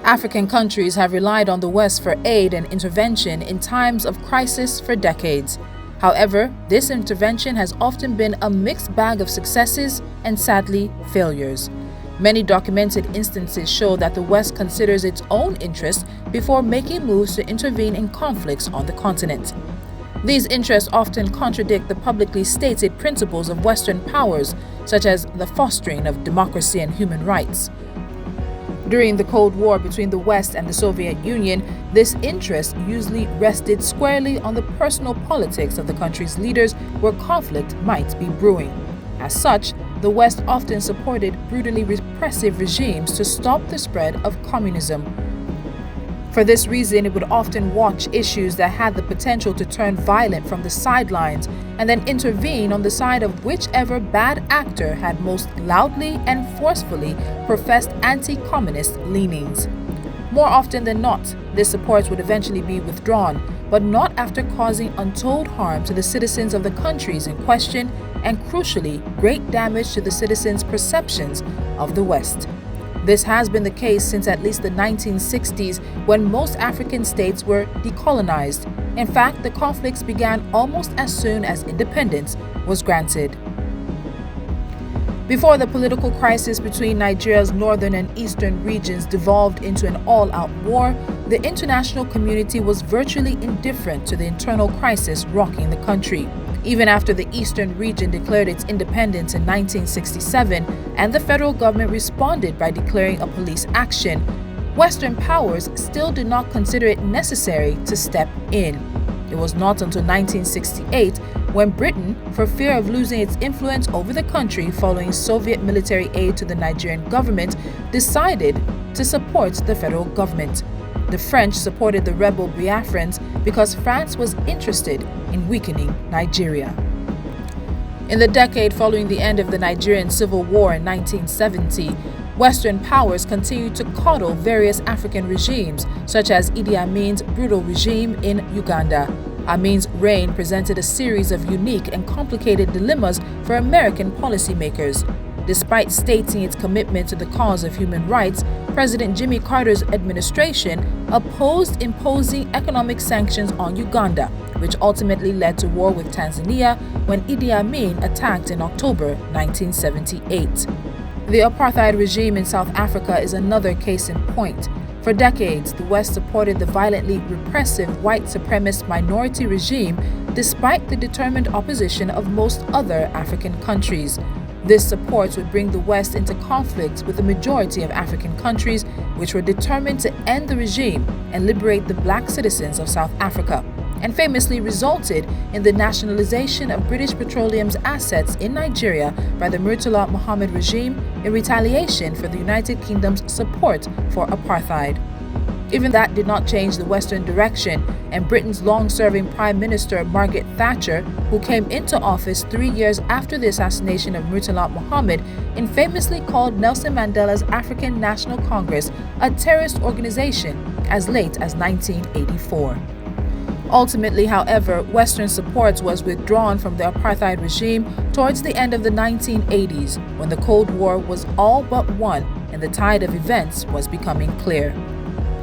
African countries have relied on the West for aid and intervention in times of crisis for decades. However, this intervention has often been a mixed bag of successes and, sadly, failures. Many documented instances show that the West considers its own interests before making moves to intervene in conflicts on the continent. These interests often contradict the publicly stated principles of Western powers, such as the fostering of democracy and human rights. During the Cold War between the West and the Soviet Union, this interest usually rested squarely on the personal politics of the country's leaders where conflict might be brewing. As such, the West often supported brutally repressive regimes to stop the spread of communism. For this reason, it would often watch issues that had the potential to turn violent from the sidelines and then intervene on the side of whichever bad actor had most loudly and forcefully professed anti-communist leanings. More often than not, this support would eventually be withdrawn, but not after causing untold harm to the citizens of the countries in question and, crucially, great damage to the citizens' perceptions of the West. This has been the case since at least the 1960s, when most African states were decolonized. In fact, the conflicts began almost as soon as independence was granted. Before the political crisis between Nigeria's northern and eastern regions devolved into an all-out war, the international community was virtually indifferent to the internal crisis rocking the country. Even after the eastern region declared its independence in 1967 and the federal government responded by declaring a police action, Western powers still did not consider it necessary to step in. It was not until 1968 when Britain, for fear of losing its influence over the country following Soviet military aid to the Nigerian government, decided to support the federal government. The French supported the rebel Biafrans because France was interested in weakening Nigeria. In the decade following the end of the Nigerian Civil War in 1970, Western powers continued to coddle various African regimes, such as Idi Amin's brutal regime in Uganda. Amin's reign presented a series of unique and complicated dilemmas for American policymakers. Despite stating its commitment to the cause of human rights, President Jimmy Carter's administration opposed imposing economic sanctions on Uganda, which ultimately led to war with Tanzania when Idi Amin attacked in October 1978. The apartheid regime in South Africa is another case in point. For decades, the West supported the violently repressive white supremacist minority regime despite the determined opposition of most other African countries. This support would bring the West into conflict with the majority of African countries, which were determined to end the regime and liberate the black citizens of South Africa, and famously resulted in the nationalization of British Petroleum's assets in Nigeria by the Murtala Mohammed regime in retaliation for the United Kingdom's support for apartheid. Even that did not change the Western direction, and Britain's long-serving Prime Minister Margaret Thatcher, who came into office 3 years after the assassination of Murtala Mohammed, infamously called Nelson Mandela's African National Congress a terrorist organization as late as 1984. Ultimately, however, Western support was withdrawn from the apartheid regime towards the end of the 1980s, when the Cold War was all but won and the tide of events was becoming clear.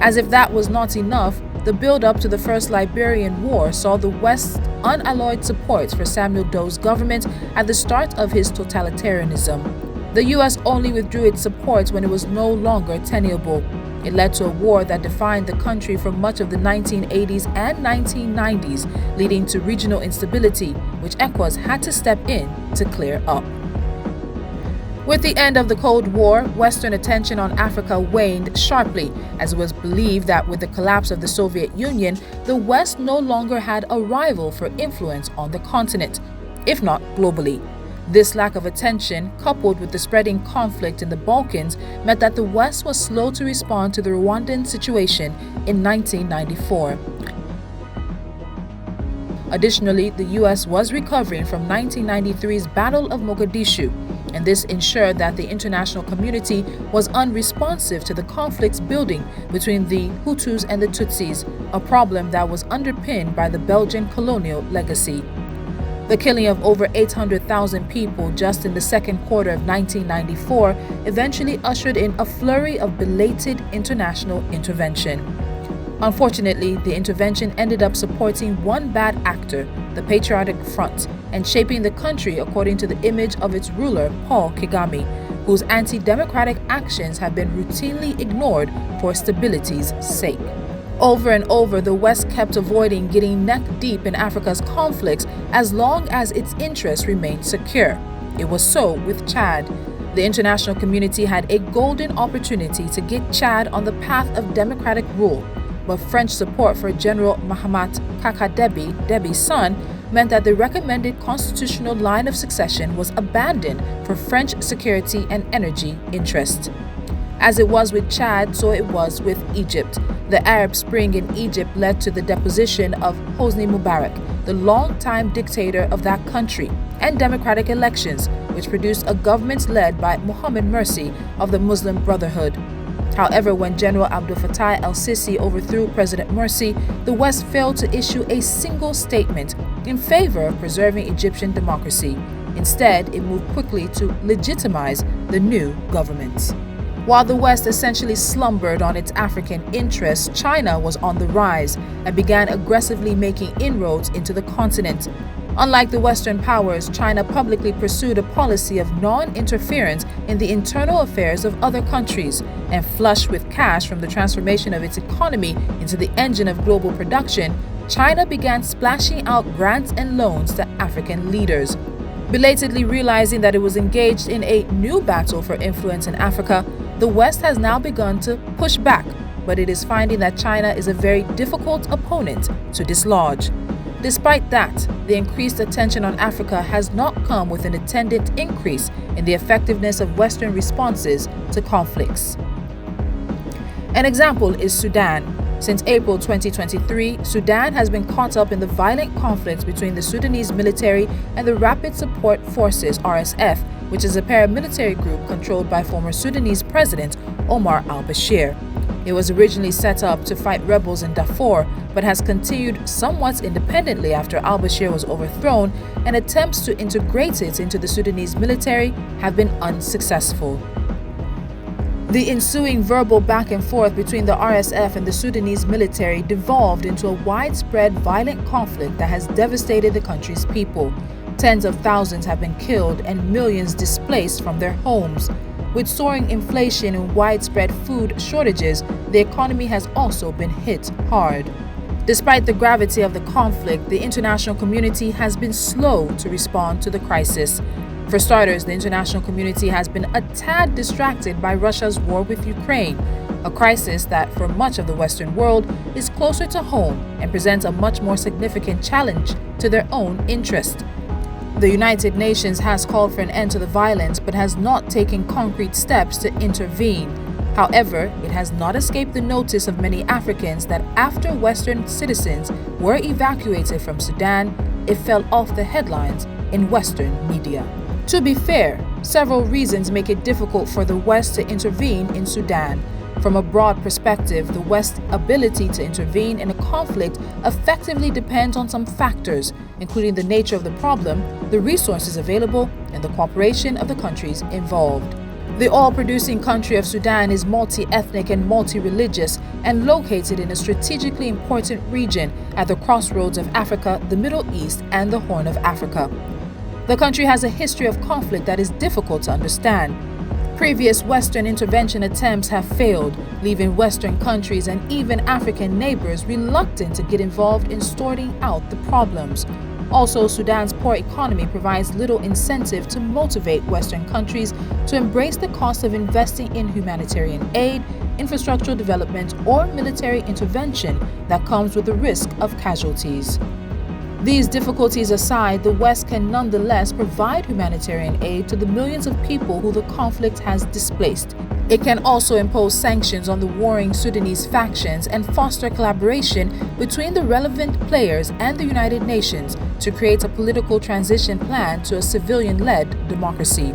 As if that was not enough, the build-up to the First Liberian War saw the West's unalloyed support for Samuel Doe's government at the start of his totalitarianism. The U.S. only withdrew its support when it was no longer tenable. It led to a war that defined the country for much of the 1980s and 1990s, leading to regional instability, which ECOWAS had to step in to clear up. With the end of the Cold War, Western attention on Africa waned sharply, as it was believed that with the collapse of the Soviet Union, the West no longer had a rival for influence on the continent, if not globally. This lack of attention, coupled with the spreading conflict in the Balkans, meant that the West was slow to respond to the Rwandan situation in 1994. Additionally, the U.S. was recovering from 1993's Battle of Mogadishu, and this ensured that the international community was unresponsive to the conflicts building between the Hutus and the Tutsis, a problem that was underpinned by the Belgian colonial legacy. The killing of over 800,000 people just in the second quarter of 1994 eventually ushered in a flurry of belated international intervention. Unfortunately, the intervention ended up supporting one bad actor, the Patriotic Front, and shaping the country according to the image of its ruler, Paul Kagame, whose anti-democratic actions have been routinely ignored for stability's sake. Over and over, the West kept avoiding getting neck-deep in Africa's conflicts as long as its interests remained secure. It was so with Chad. The international community had a golden opportunity to get Chad on the path of democratic rule, but French support for General Mahamat Kaka Debi's son, meant that the recommended constitutional line of succession was abandoned for French security and energy interests. As it was with Chad, so it was with Egypt. The Arab Spring in Egypt led to the deposition of Hosni Mubarak, the longtime dictator of that country, and democratic elections, which produced a government led by Mohammed Morsi of the Muslim Brotherhood. However, when General Abdel Fattah el-Sisi overthrew President Morsi, the West failed to issue a single statement in favor of preserving Egyptian democracy. Instead, it moved quickly to legitimize the new government. While the West essentially slumbered on its African interests, China was on the rise and began aggressively making inroads into the continent. Unlike the Western powers, China publicly pursued a policy of non-interference in the internal affairs of other countries, and flush with cash from the transformation of its economy into the engine of global production, China began splashing out grants and loans to African leaders. Belatedly realizing that it was engaged in a new battle for influence in Africa, the West has now begun to push back, but it is finding that China is a very difficult opponent to dislodge. Despite that, the increased attention on Africa has not come with an attendant increase in the effectiveness of Western responses to conflicts. An example is Sudan. Since April 2023, Sudan has been caught up in the violent conflicts between the Sudanese military and the Rapid Support Forces (RSF), which is a paramilitary group controlled by former Sudanese President Omar al-Bashir. It was originally set up to fight rebels in Darfur, but has continued somewhat independently after al-Bashir was overthrown, and attempts to integrate it into the Sudanese military have been unsuccessful. The ensuing verbal back and forth between the RSF and the Sudanese military devolved into a widespread violent conflict that has devastated the country's people. Tens of thousands have been killed and millions displaced from their homes. With soaring inflation and widespread food shortages, the economy has also been hit hard. Despite the gravity of the conflict, the international community has been slow to respond to the crisis. For starters, the international community has been a tad distracted by Russia's war with Ukraine, a crisis that, for much of the Western world, is closer to home and presents a much more significant challenge to their own interest. The United Nations has called for an end to the violence but has not taken concrete steps to intervene. However, it has not escaped the notice of many Africans that after Western citizens were evacuated from Sudan, it fell off the headlines in Western media. To be fair, several reasons make it difficult for the West to intervene in Sudan. From a broad perspective, the West's ability to intervene in a conflict effectively depends on some factors, including the nature of the problem, the resources available, and the cooperation of the countries involved. The oil-producing country of Sudan is multi-ethnic and multi-religious and located in a strategically important region at the crossroads of Africa, the Middle East, and the Horn of Africa. The country has a history of conflict that is difficult to understand. Previous Western intervention attempts have failed, leaving Western countries and even African neighbors reluctant to get involved in sorting out the problems. Also, Sudan's poor economy provides little incentive to motivate Western countries to embrace the cost of investing in humanitarian aid, infrastructural development, or military intervention that comes with the risk of casualties. These difficulties aside, the West can nonetheless provide humanitarian aid to the millions of people who the conflict has displaced. It can also impose sanctions on the warring Sudanese factions and foster collaboration between the relevant players and the United Nations to create a political transition plan to a civilian-led democracy.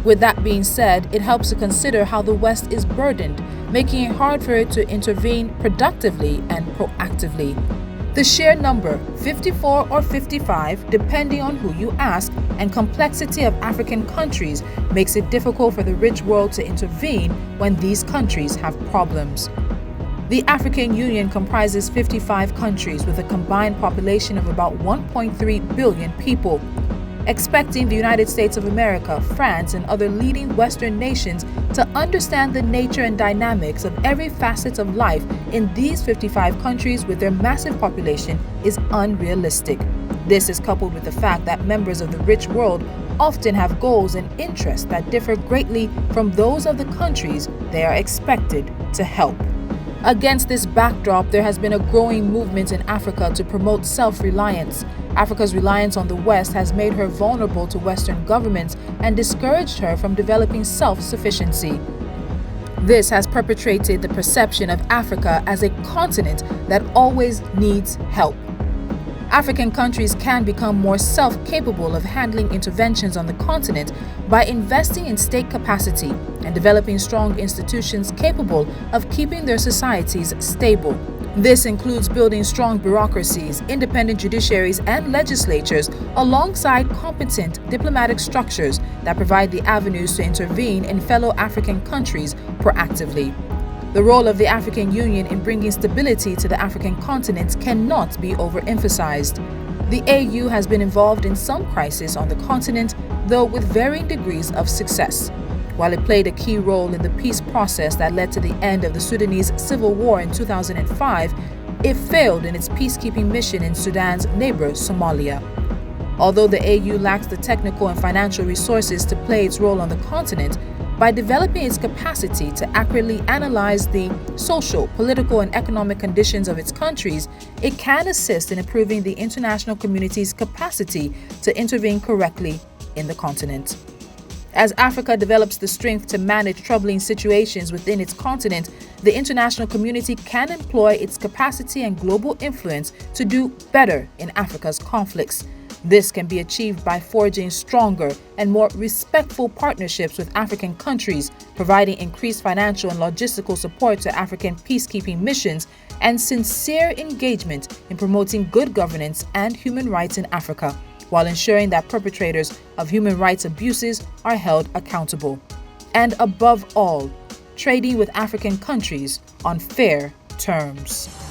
With that being said, it helps to consider how the West is burdened, making it hard for it to intervene productively and proactively. The sheer number, 54 or 55, depending on who you ask, and complexity of African countries makes it difficult for the rich world to intervene when these countries have problems. The African Union comprises 55 countries with a combined population of about 1.3 billion people. Expecting the United States of America, France, and other leading Western nations to understand the nature and dynamics of every facet of life in these 55 countries with their massive population is unrealistic. This is coupled with the fact that members of the rich world often have goals and interests that differ greatly from those of the countries they are expected to help. Against this backdrop, there has been a growing movement in Africa to promote self-reliance. Africa's reliance on the West has made her vulnerable to Western governments and discouraged her from developing self-sufficiency. This has perpetuated the perception of Africa as a continent that always needs help. African countries can become more self-capable of handling interventions on the continent by investing in state capacity and developing strong institutions capable of keeping their societies stable. This includes building strong bureaucracies, independent judiciaries, and legislatures alongside competent diplomatic structures that provide the avenues to intervene in fellow African countries proactively. The role of the African Union in bringing stability to the African continent cannot be overemphasized. The AU has been involved in some crises on the continent, though with varying degrees of success. While it played a key role in the peace process that led to the end of the Sudanese civil war in 2005, it failed in its peacekeeping mission in Sudan's neighbor, Somalia. Although the AU lacks the technical and financial resources to play its role on the continent, by developing its capacity to accurately analyze the social, political, and economic conditions of its countries, it can assist in improving the international community's capacity to intervene correctly in the continent. As Africa develops the strength to manage troubling situations within its continent, the international community can employ its capacity and global influence to do better in Africa's conflicts. This can be achieved by forging stronger and more respectful partnerships with African countries, providing increased financial and logistical support to African peacekeeping missions, and sincere engagement in promoting good governance and human rights in Africa, while ensuring that perpetrators of human rights abuses are held accountable. And above all, trading with African countries on fair terms.